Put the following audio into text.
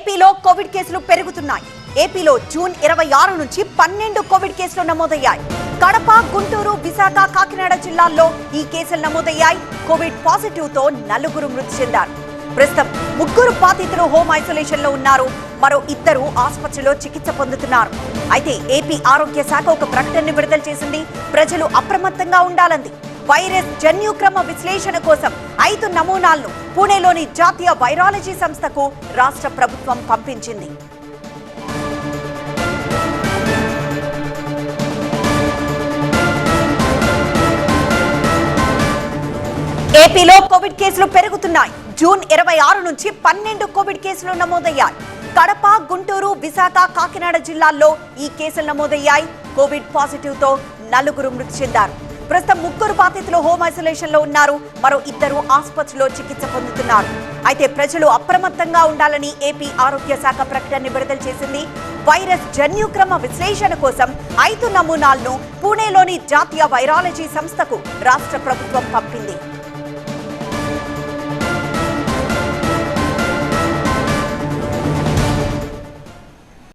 ఏపీలో కోవిడ్ కేసులు పెరుగుతున్నాయి. ఏపీలో జూన్ 26 నుంచి 12 కోవిడ్ కేసులు నమోదయ్యాయి. కడప, గుంటూరు, విశాఖ, కాకినాడ జిల్లాల్లో ఈ కేసులు నమోదయ్యాయి. కోవిడ్ పాజిటివ్ తో 4 మృతి చెందారు. ప్రస్తుతం 3 బాధితులు హోమ్ ఐసోలేషన్ లో ఉన్నారు. మరో 2 ఆసుపత్రిలో చికిత్స పొందుతున్నారు. అయితే ఏపీ ఆరోగ్య శాఖ ఒక ప్రకటన విడుదల చేసింది. ప్రజలు అప్రమత్తంగా ఉండాలంది. వైరస్ జన్యుక్రమ విశ్లేషణ కోసం 5 నమూనాలను పూణేలోని జాతీయ వైరాలజీ సంస్థకు రాష్ట్ర ప్రభుత్వం పంపించింది. ఏపీలో కోవిడ్ కేసులు పెరుగుతున్నాయి. జూన్ 26 నుంచి 12 కోవిడ్ కేసులు నమోదయ్యాయి. కడప, గుంటూరు, విశాఖ, కాకినాడ జిల్లాల్లో ఈ కేసులు నమోదయ్యాయి. కోవిడ్ పాజిటివ్ తో 4 మృతి చెందారు. ప్రస్తుతం 3 బాధితులు హోమ్ ఐసోలేషన్ లో ఉన్నారు. మరో 2 ఆసుపత్రిలో చికిత్స పొందుతున్నారు. అయితే ప్రజలు అప్రమత్తంగా ఉండాలని ఏపీ ఆరోగ్య శాఖ ప్రకటన విడుదల చేసింది. వైరస్ జన్యుక్రమ విశ్లేషణ కోసం 5 నమూనాలను పూణేలోని జాతీయ వైరాలజీ సంస్థకు రాష్ట్ర ప్రభుత్వం పంపింది.